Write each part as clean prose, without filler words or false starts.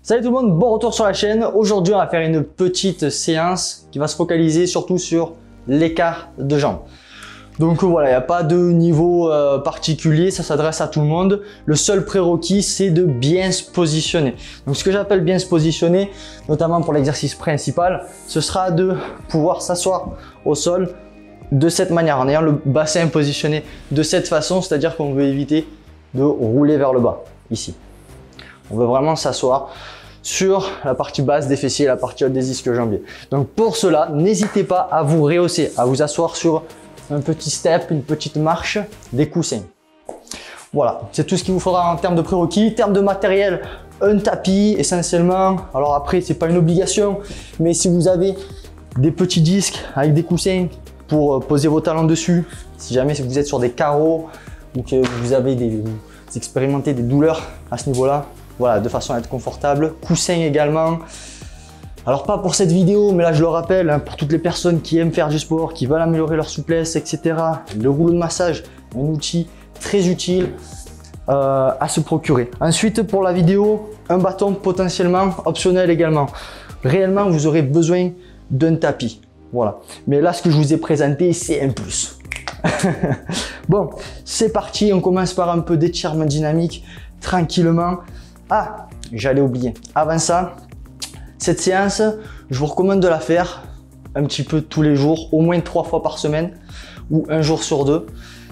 Salut tout le monde, bon retour sur la chaîne. Aujourd'hui, on va faire une petite séance qui va se focaliser surtout sur l'écart de jambes. Donc voilà, il n'y a pas de niveau particulier, ça s'adresse à tout le monde. Le seul prérequis, c'est de bien se positionner. Donc ce que j'appelle bien se positionner, notamment pour l'exercice principal, ce sera de pouvoir s'asseoir au sol de cette manière, en ayant le bassin positionné de cette façon, c'est-à-dire qu'on veut éviter de rouler vers le bas, ici. On veut vraiment s'asseoir sur la partie basse des fessiers et la partie haute des ischio-jambiers. Donc pour cela, n'hésitez pas à vous rehausser, à vous asseoir sur un petit step, une petite marche, des coussins. Voilà, c'est tout ce qu'il vous faudra en termes de prérequis. En termes de matériel, un tapis essentiellement. Alors après, c'est pas une obligation, mais si vous avez des petits disques avec des coussins pour poser vos talons dessus, si jamais vous êtes sur des carreaux ou que vous avez vous expérimentez des douleurs à ce niveau-là, voilà, de façon à être confortable. Coussins également. Alors pas pour cette vidéo, mais là je le rappelle, hein, pour toutes les personnes qui aiment faire du sport, qui veulent améliorer leur souplesse, etc. Le rouleau de massage, un outil très utile à se procurer. Ensuite pour la vidéo, un bâton potentiellement optionnel également. Réellement vous aurez besoin d'un tapis. Voilà. Mais là ce que je vous ai présenté, c'est un plus. Bon, c'est parti, on commence par un peu d'étirement dynamique, tranquillement. Ah, j'allais oublier. Avant ça, cette séance, je vous recommande de la faire un petit peu tous les jours, au moins 3 fois par semaine ou un jour sur 2.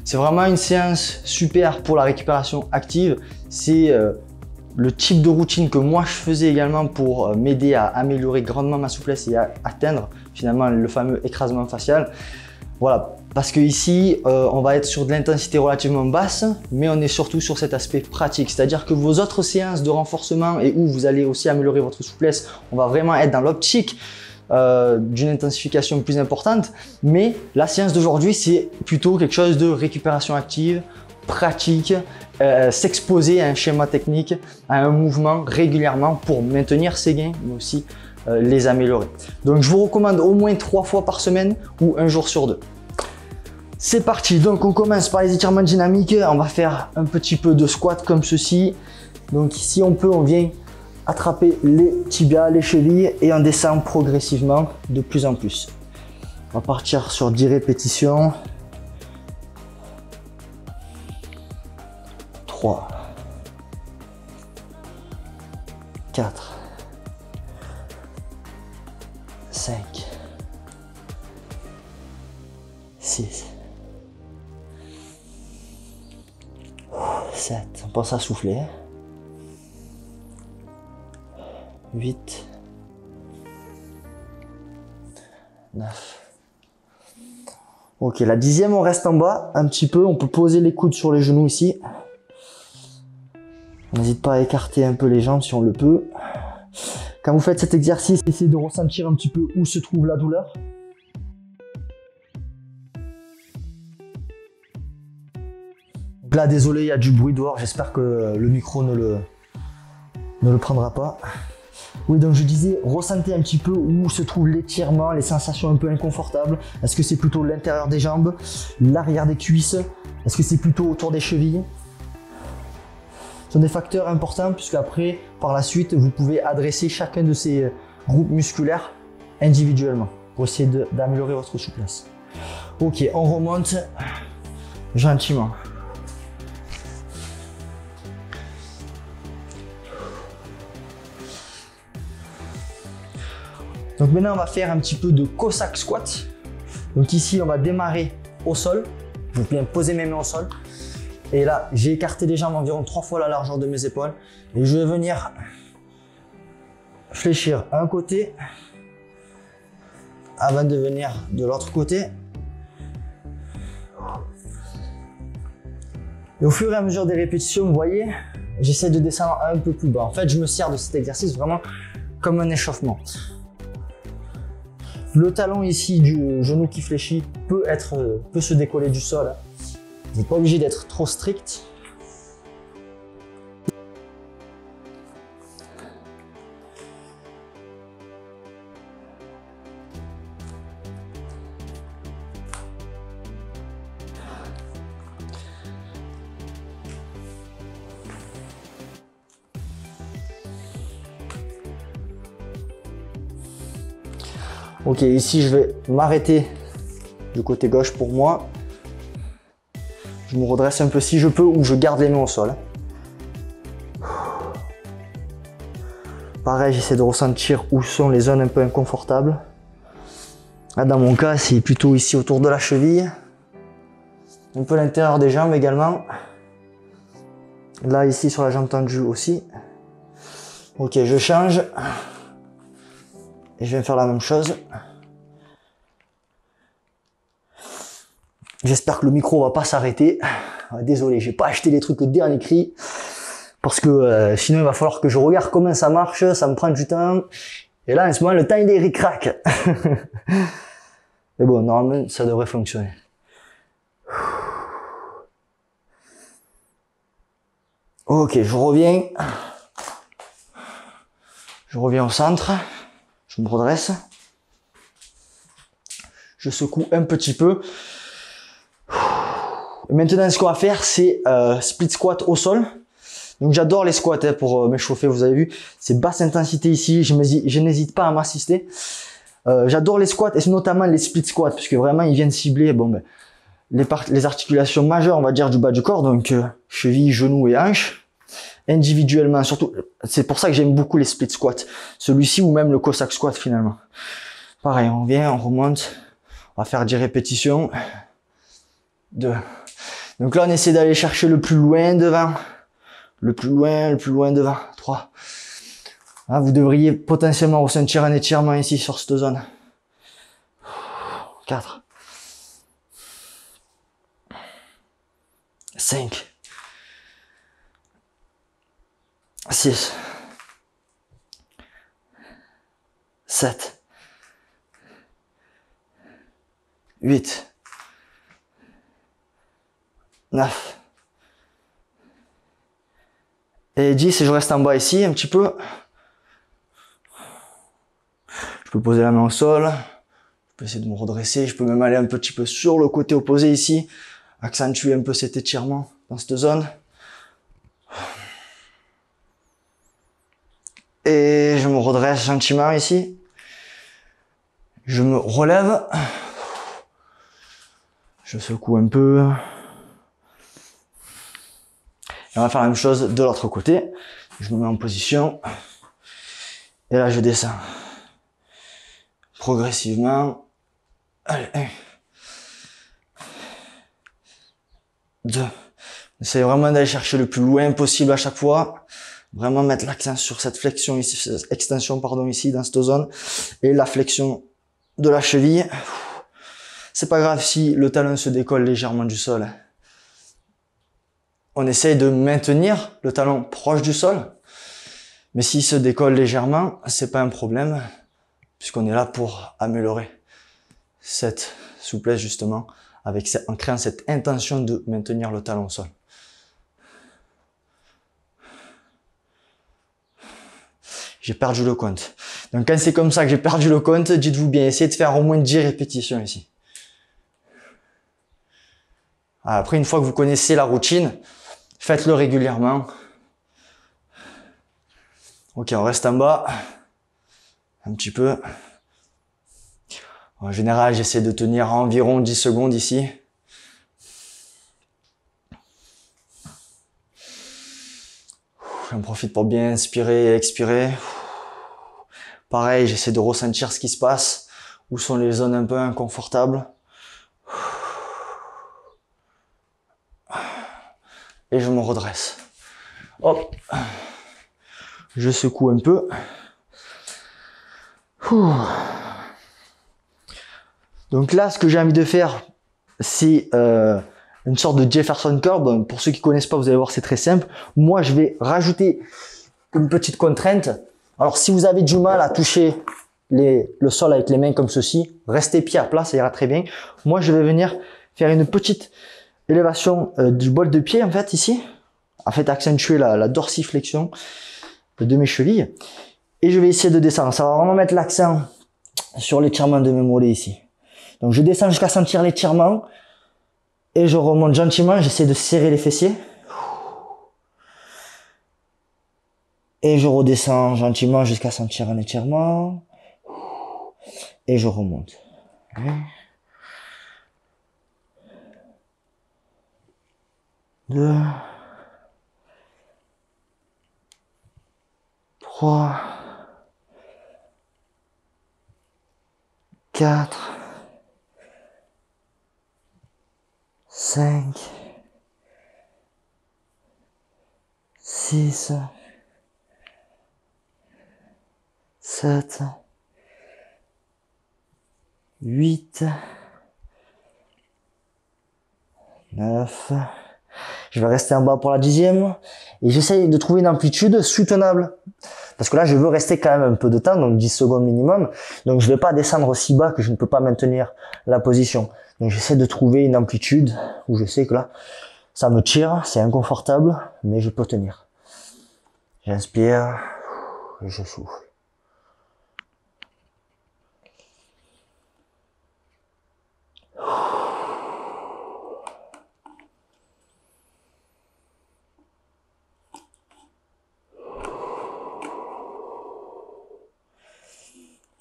C'est vraiment une séance super pour la récupération active. C'est le type de routine que moi je faisais également pour m'aider à améliorer grandement ma souplesse et à atteindre finalement le fameux écrasement facial. Voilà, parce que ici, on va être sur de l'intensité relativement basse, mais on est surtout sur cet aspect pratique. C'est-à-dire que vos autres séances de renforcement et où vous allez aussi améliorer votre souplesse, on va vraiment être dans l'optique d'une intensification plus importante. Mais la séance d'aujourd'hui, c'est plutôt quelque chose de récupération active, pratique, s'exposer à un schéma technique, à un mouvement régulièrement pour maintenir ses gains, mais aussi les améliorer. Donc je vous recommande au moins 3 fois par semaine ou un jour sur 2. C'est parti, donc on commence par les étirements dynamiques. On va faire un petit peu de squat comme ceci. Donc si on peut, on vient attraper les tibias, les chevilles et on descend progressivement de plus en plus. On va partir sur 10 répétitions. 3, 4, 5, 6, 7, on pense à souffler, 8, 9. Ok, la 10e, on reste en bas un petit peu, on peut poser les coudes sur les genoux ici. N'hésite pas à écarter un peu les jambes si on le peut. Quand vous faites cet exercice, essayez de ressentir un petit peu où se trouve la douleur. Donc là, désolé, il y a du bruit dehors. J'espère que le micro ne le prendra pas. Oui, donc je disais, ressentez un petit peu où se trouve l'étirement, les sensations un peu inconfortables. Est-ce que c'est plutôt l'intérieur des jambes, l'arrière des cuisses? Est-ce que c'est plutôt autour des chevilles? Ce sont des facteurs importants puisque après, par la suite, vous pouvez adresser chacun de ces groupes musculaires individuellement pour essayer d'améliorer votre souplesse. Ok, on remonte gentiment. Donc maintenant, on va faire un petit peu de Cossack squat. Donc ici, on va démarrer au sol. Je vais bien poser mes mains au sol. Et là, j'ai écarté les jambes environ 3 fois la largeur de mes épaules. Et je vais venir fléchir un côté avant de venir de l'autre côté. Et au fur et à mesure des répétitions, vous voyez, j'essaie de descendre un peu plus bas. En fait, je me sers de cet exercice vraiment comme un échauffement. Le talon ici du genou qui fléchit peut se décoller du sol. Vous n'êtes pas obligé d'être trop strict. Ok, ici je vais m'arrêter du côté gauche pour moi. Je me redresse un peu si je peux ou je garde les mains au sol. Pareil, j'essaie de ressentir où sont les zones un peu inconfortables. Là, dans mon cas, c'est plutôt ici autour de la cheville. Un peu l'intérieur des jambes également. Là, ici sur la jambe tendue aussi. Ok, je change. Et je vais faire la même chose. J'espère que le micro va pas s'arrêter. Désolé, j'ai pas acheté les trucs au dernier cri. Parce que sinon il va falloir que je regarde comment ça marche, ça me prend du temps. Et là en ce moment le temps il est ric-rac. Mais bon, normalement ça devrait fonctionner. Ok, je reviens. Je reviens au centre. Je me redresse. Je secoue un petit peu. Et maintenant ce qu'on va faire c'est split squat au sol. Donc j'adore les squats hein, pour m'échauffer, vous avez vu, c'est basse intensité ici, je n'hésite pas à m'assister. J'adore les squats et notamment les split squats parce que vraiment ils viennent cibler bon, ben, les articulations majeures on va dire du bas du corps, donc cheville, genoux et hanches, individuellement surtout. C'est pour ça que j'aime beaucoup les split squats, celui-ci ou même le Cossack squat finalement. Pareil, on vient, on remonte, on va faire 10 répétitions. 2. Donc là on essaie d'aller chercher le plus loin devant. Le plus loin devant. 3. Là, vous devriez potentiellement ressentir un étirement ici sur cette zone. 4. 5. 6. 7. 8. 9. Et 10, et je reste en bas ici un petit peu. Je peux poser la main au sol. Je peux essayer de me redresser. Je peux même aller un petit peu sur le côté opposé ici. Accentuer un peu cet étirement dans cette zone. Et je me redresse gentiment ici. Je me relève. Je secoue un peu. Et on va faire la même chose de l'autre côté. Je me mets en position. Et là, je descends. Progressivement. Allez, 1. 2. Essayez vraiment d'aller chercher le plus loin possible à chaque fois. Vraiment mettre l'accent sur cette flexion ici, cette extension pardon ici dans cette zone. Et la flexion de la cheville. C'est pas grave si le talon se décolle légèrement du sol. On essaye de maintenir le talon proche du sol, mais s'il se décolle légèrement, c'est pas un problème, puisqu'on est là pour améliorer cette souplesse justement, en créant cette intention de maintenir le talon au sol. J'ai perdu le compte. Donc quand c'est comme ça que j'ai perdu le compte, dites-vous bien, essayez de faire au moins 10 répétitions ici. Après, une fois que vous connaissez la routine, faites-le régulièrement. Ok, on reste en bas. Un petit peu. En général, j'essaie de tenir environ 10 secondes ici. J'en profite pour bien inspirer et expirer. Pareil, j'essaie de ressentir ce qui se passe. Où sont les zones un peu inconfortables. Et je me redresse. Hop. Je secoue un peu. Donc là, ce que j'ai envie de faire, c'est une sorte de Jefferson Curl. Bon, pour ceux qui connaissent pas, vous allez voir, c'est très simple. Moi, je vais rajouter une petite contrainte. Alors, si vous avez du mal à toucher le sol avec les mains comme ceci, restez pied à plat, ça ira très bien. Moi, je vais venir faire une petite élévation du bol de pied, en fait, ici. En fait, accentuer la dorsiflexion de mes chevilles. Et je vais essayer de descendre. Ça va vraiment mettre l'accent sur l'étirement de mes mollets ici. Donc, je descends jusqu'à sentir l'étirement. Et je remonte gentiment. J'essaie de serrer les fessiers. Et je redescends gentiment jusqu'à sentir un étirement. et je remonte. 1, 2, 3, 4, 5, 6, 7, 8, 9. Je vais rester en bas pour la 10e et j'essaye de trouver une amplitude soutenable. Parce que là, je veux rester quand même un peu de temps, donc 10 secondes minimum. Donc, je vais pas descendre aussi bas que je ne peux pas maintenir la position. Donc, j'essaie de trouver une amplitude où je sais que là, ça me tire, c'est inconfortable, mais je peux tenir. J'inspire, je souffle.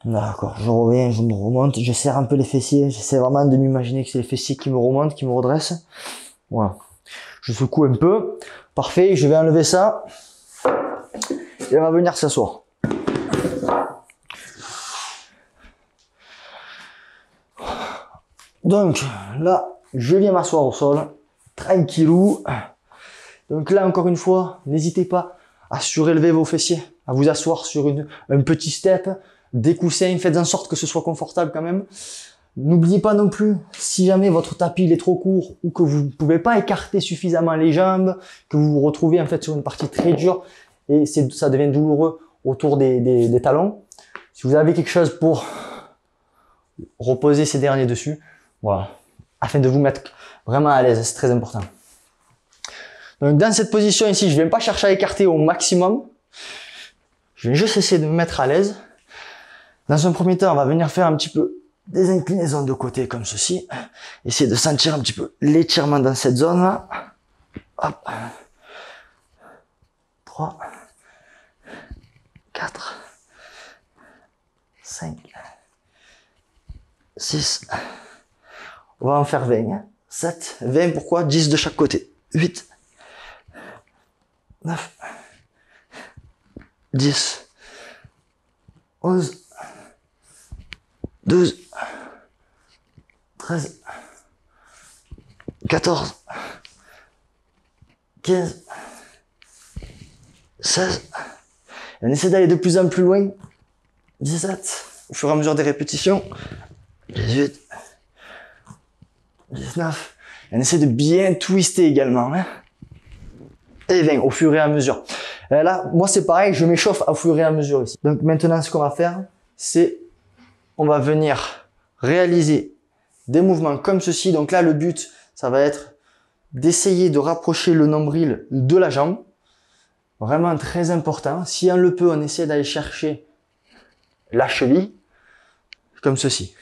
D'accord, je reviens, je me remonte, je serre un peu les fessiers, j'essaie vraiment de m'imaginer que c'est les fessiers qui me remontent, qui me redressent. Voilà. Je secoue un peu. Parfait, je vais enlever ça. Et on va venir s'asseoir. Donc là, je viens m'asseoir au sol, tranquillou. Donc là, encore une fois, n'hésitez pas à surélever vos fessiers, à vous asseoir sur un petit step, des coussins, faites en sorte que ce soit confortable quand même. N'oubliez pas non plus, si jamais votre tapis il est trop court ou que vous ne pouvez pas écarter suffisamment les jambes, que vous vous retrouvez en fait sur une partie très dure et ça devient douloureux autour des talons. Si vous avez quelque chose pour reposer ces derniers dessus, voilà, afin de vous mettre vraiment à l'aise, c'est très important. Donc dans cette position ici, je ne viens pas chercher à écarter au maximum, je vais juste essayer de me mettre à l'aise. Dans un premier temps, on va venir faire un petit peu des inclinaisons de côté comme ceci. Essayez de sentir un petit peu l'étirement dans cette zone-là. Hop. 3, 4, 5, 6. On va en faire 20. Hein. 7, 20, pourquoi 10 de chaque côté. 8, 9, 10, 11, 12, 13, 14, 15, 16. Et on essaie d'aller de plus en plus loin. 17, au fur et à mesure des répétitions. 18, 19. Et on essaie de bien twister également. Hein. Et 20, au fur et à mesure. Et là, moi c'est pareil, je m'échauffe au fur et à mesure ici. Donc maintenant, ce qu'on va faire, c'est on va venir réaliser des mouvements comme ceci. Donc là, le but, ça va être d'essayer de rapprocher le nombril de la jambe. Vraiment très important. Si on le peut, on essaie d'aller chercher la cheville, comme ceci.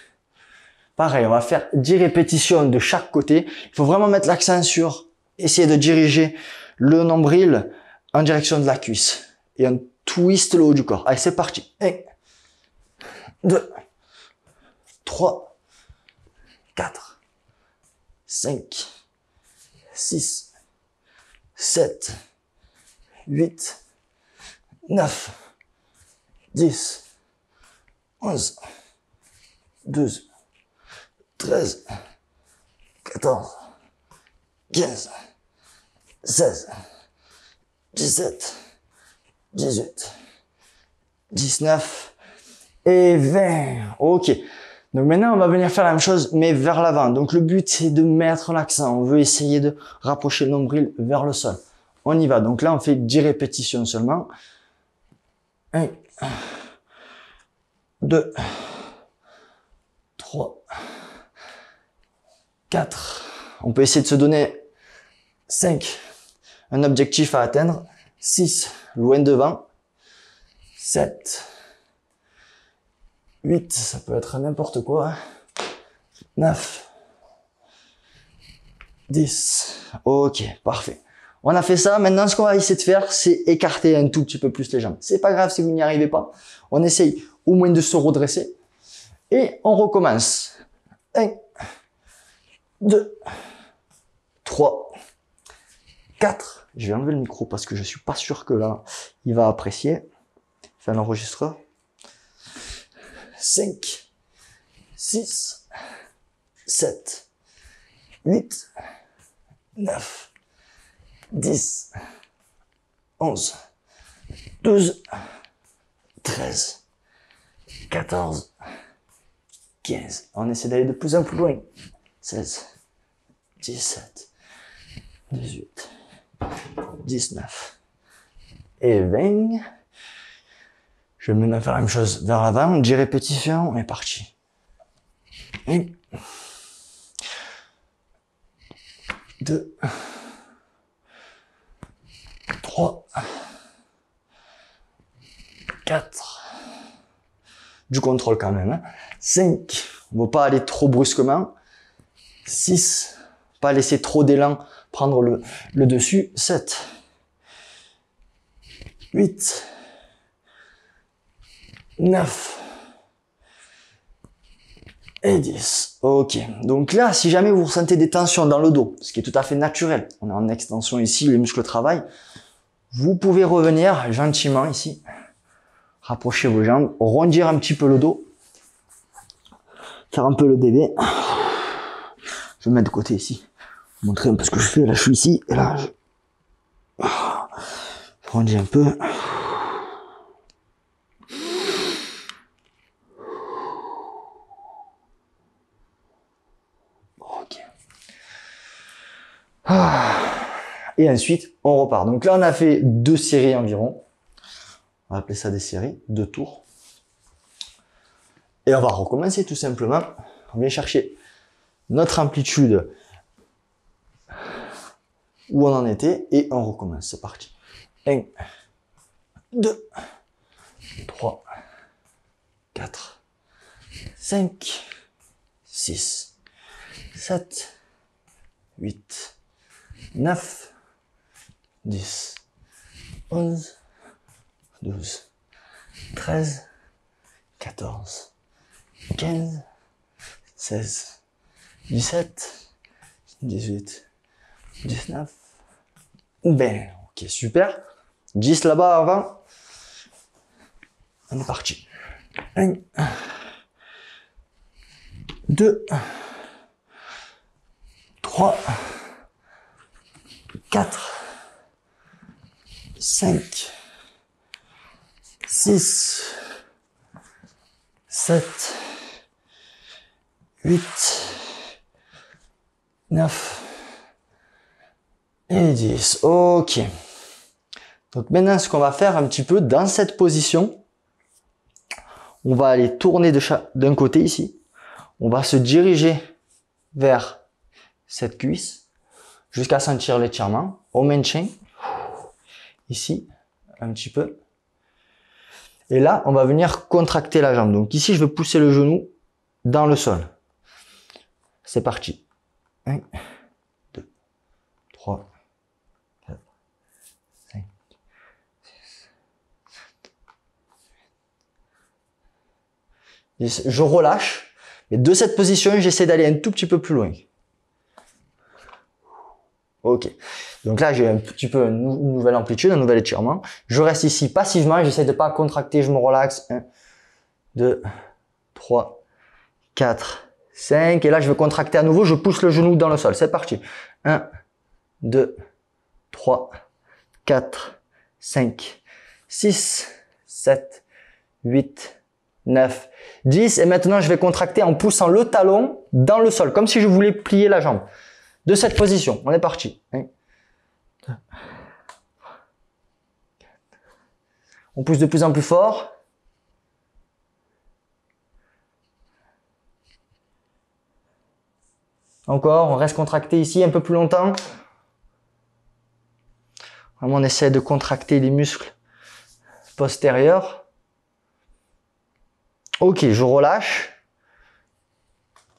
Pareil, on va faire 10 répétitions de chaque côté. Il faut vraiment mettre l'accent sur essayer de diriger le nombril en direction de la cuisse. Et on twist le haut du corps. Allez, c'est parti. 1, 2, 3, 4, 5, 6, 7, 8, 9, 10, 11, 12, 13, 14, 15, 16, 17, 18, 19 et 20. Ok. Donc maintenant, on va venir faire la même chose, mais vers l'avant. Donc le but, c'est de mettre l'accent. On veut essayer de rapprocher le nombril vers le sol. On y va. Donc là, on fait 10 répétitions seulement. 1, 2, 3, 4. On peut essayer de se donner 5. Un objectif à atteindre. 6. Loin devant. 7. 8. Ça peut être n'importe quoi. 9. 10. Ok, parfait. On a fait ça. Maintenant, ce qu'on va essayer de faire, c'est écarter un tout petit peu plus les jambes. C'est pas grave si vous n'y arrivez pas. On essaye au moins de se redresser. Et on recommence. 1, 2, 3, 4. Je vais enlever le micro parce que je suis pas sûr que là, il va apprécier. Enfin, l'enregistreur. 5, 6, 7, 8, 9, 10, 11, 12, 13, 14, 15. On essaie d'aller de plus en plus loin. 16, 17, 18, 19 et 20. Je vais maintenant faire la même chose vers l'avant. 10 répétitions. On est parti. 1, 2, 3, 4. Du contrôle quand même. 5. On ne va pas aller trop brusquement. 6. Pas laisser trop d'élan prendre le dessus. 7. 8. 9. Et 10. Ok. Donc là, si jamais vous ressentez des tensions dans le dos, ce qui est tout à fait naturel, on est en extension ici, les muscles travaillent, vous pouvez revenir gentiment ici, rapprocher vos jambes, rondir un petit peu le dos, faire un peu le bébé. Je vais me mettre de côté ici, vous montrer un peu ce que je fais. Là, je suis ici, et là, je rondis un peu. Ok. Et ensuite, on repart. Donc là, on a fait 2 séries environ. On va appeler ça des séries, 2 tours. Et on va recommencer tout simplement. On vient chercher notre amplitude où on en était et on recommence. C'est parti. 1, 2, 3, 4, 5, 6, 7, 8, 9, 10, 11, 12, 13, 14, 15, 16, 17, 18, 19. Ben, ok, super. 10 là-bas avant. On est parti. 1, 2, 3, 4, 5, 6, 7, 8, 9 et 10. Ok. Donc maintenant, ce qu'on va faire un petit peu dans cette position, on va aller tourner d'un côté ici. On va se diriger vers cette cuisse jusqu'à sentir l'étirement. On maintient ici un petit peu. Et là, on va venir contracter la jambe. Donc ici, je vais pousser le genou dans le sol. C'est parti. 1, 2, 3, 4, 5, 6, 7, 10. Je relâche. Et de cette position, j'essaie d'aller un tout petit peu plus loin. Ok. Donc là, j'ai un petit peu une nouvelle amplitude, un nouvel étirement. Je reste ici passivement. J'essaie de pas contracter. Je me relaxe. 1, 2, 3, 4, 5. Et là, je vais contracter à nouveau. Je pousse le genou dans le sol. C'est parti. 1, 2, 3, 4, 5, 6, 7, 8, 9, 10. Et maintenant, je vais contracter en poussant le talon dans le sol, comme si je voulais plier la jambe. De cette position, on est parti. 1, 2, 3, 4. On pousse de plus en plus fort. Encore, on reste contracté ici un peu plus longtemps. Vraiment, on essaie de contracter les muscles postérieurs. Ok, je relâche.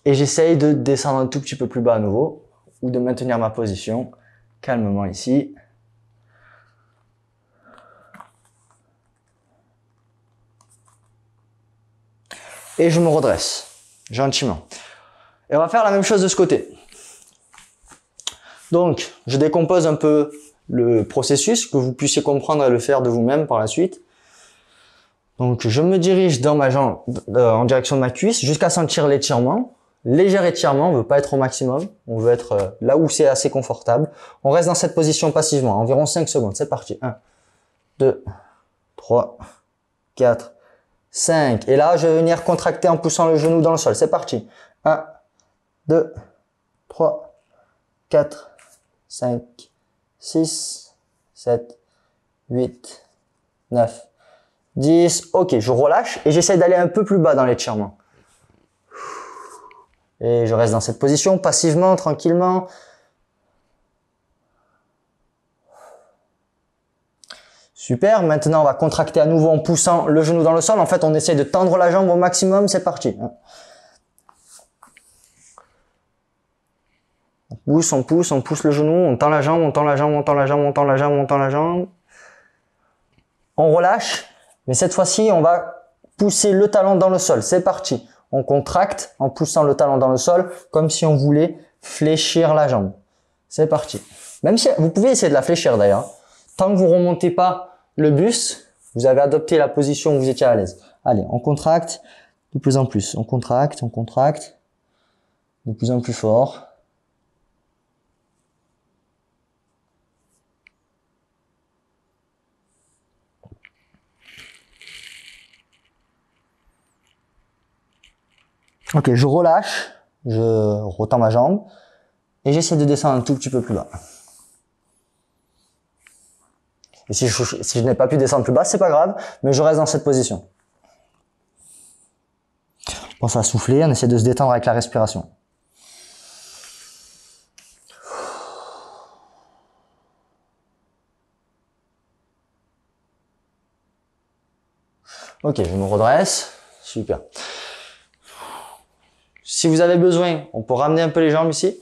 Et j'essaye de descendre un tout petit peu plus bas à nouveau. Ou de maintenir ma position calmement ici. et je me redresse, gentiment. Et on va faire la même chose de ce côté. Donc, je décompose un peu le processus, que vous puissiez comprendre et le faire de vous-même par la suite. Donc, je me dirige dans ma jambe, en direction de ma cuisse, jusqu'à sentir l'étirement. Léger étirement, on ne veut pas être au maximum, on veut être là où c'est assez confortable. On reste dans cette position passivement, environ 5 secondes, c'est parti. 1, 2, 3, 4, 5. Et là, je vais venir contracter en poussant le genou dans le sol, c'est parti. 1, 2, 3, 4, 5, 6, 7, 8, 9, 10. Ok, je relâche et j'essaie d'aller un peu plus bas dans l'étirement. Et je reste dans cette position, passivement, tranquillement. Super, maintenant on va contracter à nouveau en poussant le genou dans le sol. En fait, on essaie de tendre la jambe au maximum, c'est parti. On pousse le genou, on tend la jambe, on tend la jambe, on tend la jambe, on tend la jambe, on tend la jambe. On relâche, mais cette fois-ci, on va pousser le talon dans le sol, c'est parti. On contracte en poussant le talon dans le sol, comme si on voulait fléchir la jambe. C'est parti. Même si vous pouvez essayer de la fléchir d'ailleurs. Tant que vous remontez pas le buste, vous avez adopté la position où vous étiez à l'aise. Allez, on contracte de plus en plus. On contracte de plus en plus fort. Ok, je relâche, je retends ma jambe et j'essaie de descendre un tout petit peu plus bas. Et si je n'ai pas pu descendre plus bas, c'est pas grave, mais je reste dans cette position. On pense à souffler, on essaie de se détendre avec la respiration. Ok, je me redresse, super. Si vous avez besoin, on peut ramener un peu les jambes ici.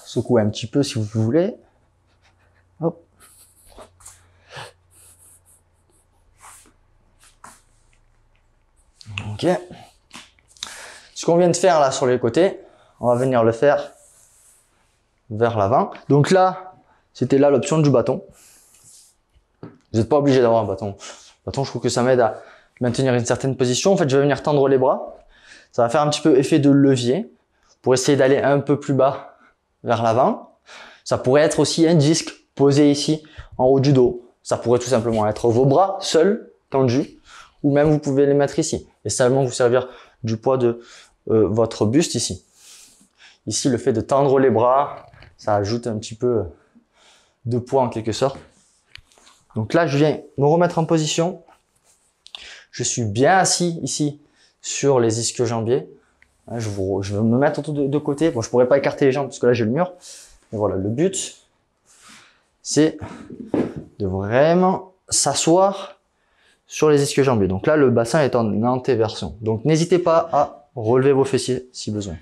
Secouez un petit peu si vous voulez. Hop. Ok. Ce qu'on vient de faire là sur les côtés, on va venir le faire vers l'avant. Donc là, c'était là l'option du bâton. Vous n'êtes pas obligé d'avoir un bâton. Le bâton, je trouve que ça m'aide à maintenir une certaine position. En fait, je vais venir tendre les bras. Ça va faire un petit peu effet de levier pour essayer d'aller un peu plus bas vers l'avant. Ça pourrait être aussi un disque posé ici en haut du dos. Ça pourrait tout simplement être vos bras seuls, tendus, ou même vous pouvez les mettre ici et seulement vous servir du poids de votre buste ici. Ici, le fait de tendre les bras, ça ajoute un petit peu de poids en quelque sorte. Donc là, je viens me remettre en position. Je suis bien assis ici sur les ischio-jambiers. Je vais me mettre de côté. Bon, je pourrais pas écarter les jambes parce que là j'ai le mur. Mais voilà, le but, c'est de vraiment s'asseoir sur les ischio-jambiers. Donc là, le bassin est en antéversion. Donc n'hésitez pas à relever vos fessiers si besoin.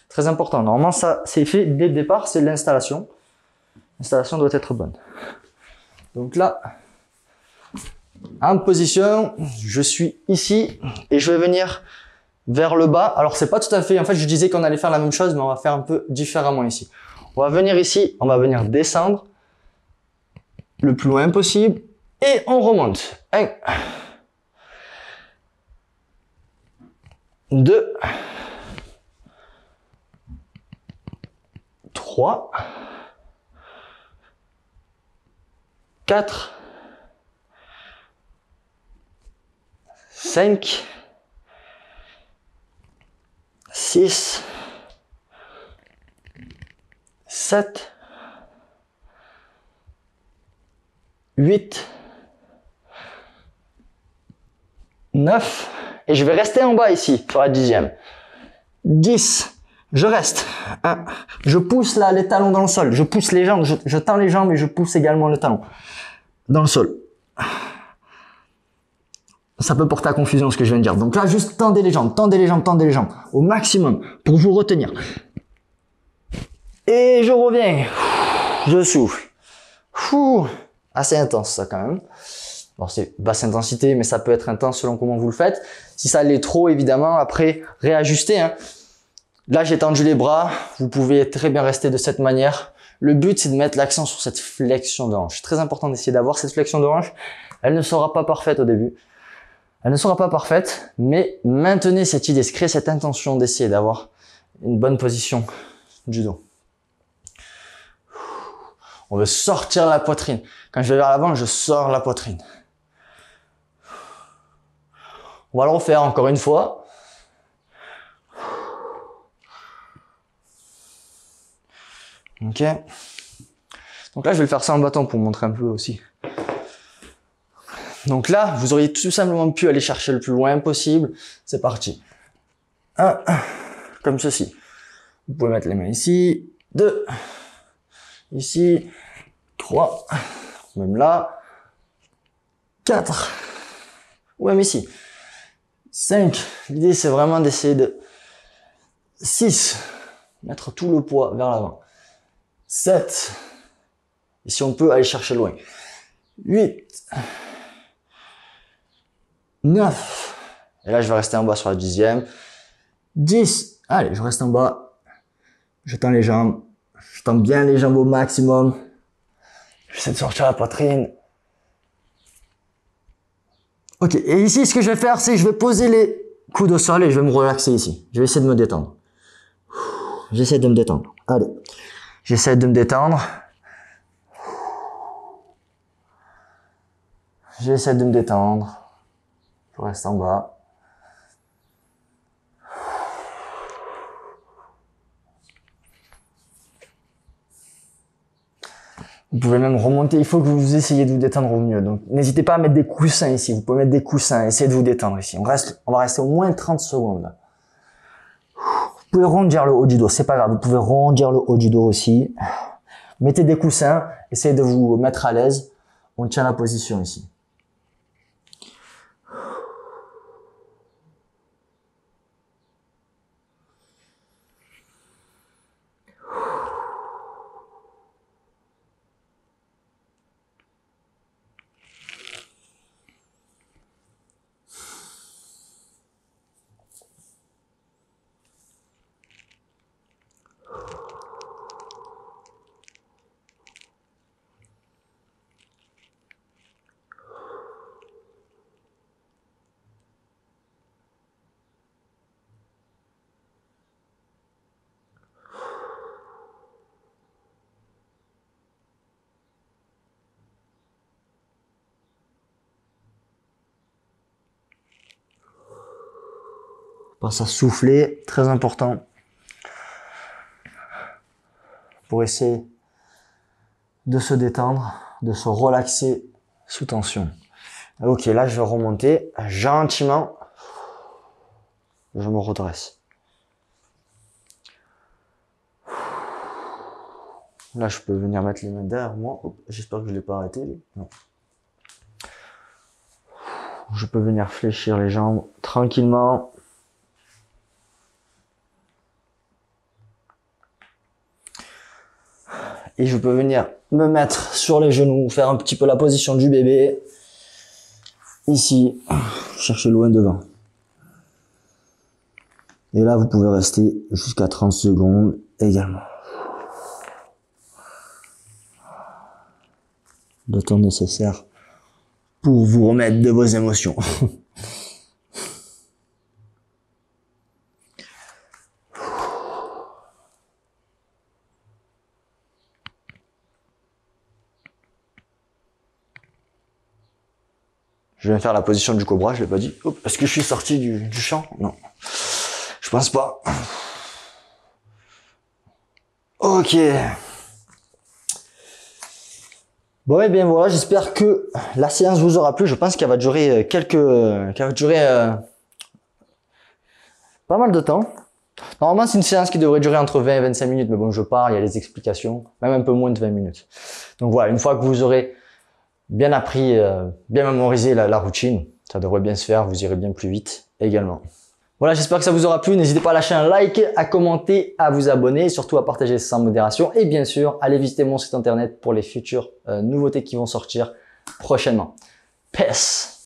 Très important. Normalement, ça c'est fait dès le départ, c'est l'installation. L'installation doit être bonne. Donc là, en position, je suis ici et je vais venir vers le bas. Alors c'est pas tout à fait, en fait je disais qu'on allait faire la même chose, mais on va faire un peu différemment ici. On va venir ici, on va venir descendre le plus loin possible et on remonte. 1, 2, 3, 4, 5, 6, 7, 8, 9, et je vais rester en bas ici, sur la 10e. 10, je reste. 1, je pousse là les talons dans le sol, je pousse les jambes, je tends les jambes et je pousse également le talon dans le sol. Ça peut porter à confusion ce que je viens de dire. Donc là, juste tendez les jambes, tendez les jambes, tendez les jambes au maximum pour vous retenir. Et je reviens. Je souffle. Assez intense ça quand même. Bon, c'est basse intensité, mais ça peut être intense selon comment vous le faites. Si ça l'est trop, évidemment, après, réajustez. Hein. Là, j'ai tendu les bras. Vous pouvez très bien rester de cette manière. Le but, c'est de mettre l'accent sur cette flexion de hanche. C'est très important d'essayer d'avoir cette flexion de hanche. Elle ne sera pas parfaite au début. Elle ne sera pas parfaite, mais maintenez cette idée, créez cette intention d'essayer d'avoir une bonne position du dos. On veut sortir la poitrine. Quand je vais vers l'avant, je sors la poitrine. On va le refaire encore une fois. Ok. Donc là, je vais le faire sans bâton pour montrer un peu aussi. Donc là, vous auriez tout simplement pu aller chercher le plus loin possible. C'est parti. 1, comme ceci. Vous pouvez mettre les mains ici. 2, ici. 3, même là. 4, ou même ici. 5, l'idée c'est vraiment d'essayer de 6, mettre tout le poids vers l'avant. 7, et si on peut aller chercher loin. 8, 9, et là je vais rester en bas sur la 10e. 10, allez, je reste en bas. Je tends les jambes. Je tends bien les jambes au maximum. J'essaie de sortir la poitrine. Ok, et ici, ce que je vais faire, c'est que je vais poser les coudes au sol et je vais me relaxer ici. Je vais essayer de me détendre. J'essaie de me détendre. Allez, j'essaie de me détendre. J'essaie de me détendre. Je reste en bas. Vous pouvez même remonter, il faut que vous essayiez de vous détendre au mieux. Donc, n'hésitez pas à mettre des coussins ici. Vous pouvez mettre des coussins, essayez de vous détendre ici. On va rester au moins 30 secondes là. Vous pouvez rondir le haut du dos, c'est pas grave. Vous pouvez rondir le haut du dos aussi. Mettez des coussins, essayez de vous mettre à l'aise. On tient la position ici. Pense à souffler, très important. Pour essayer de se détendre, de se relaxer sous tension. Ok, là je vais remonter gentiment. Je me redresse. Là je peux venir mettre les mains derrière moi. J'espère que je ne l'ai pas arrêté. Non. Je peux venir fléchir les jambes tranquillement. Et je peux venir me mettre sur les genoux, faire un petit peu la position du bébé. Ici, chercher loin devant. Et là, vous pouvez rester jusqu'à 30 secondes également. Le temps nécessaire pour vous remettre de vos émotions. Je viens faire la position du cobra, je l'ai pas dit. Est-ce que je suis sorti du champ? Non. Je pense pas. Ok. Bon, et bien voilà, j'espère que la séance vous aura plu. Je pense qu'elle va durer pas mal de temps. Normalement, c'est une séance qui devrait durer entre 20 et 25 minutes, mais bon, je pars, il y a les explications, même un peu moins de 20 minutes. Donc voilà, une fois que vous aurez bien appris, bien mémorisé la routine, ça devrait bien se faire, vous irez bien plus vite également. Voilà, j'espère que ça vous aura plu. N'hésitez pas à lâcher un like, à commenter, à vous abonner et surtout à partager sans modération. Et bien sûr, allez visiter mon site internet pour les futures nouveautés qui vont sortir prochainement. Peace!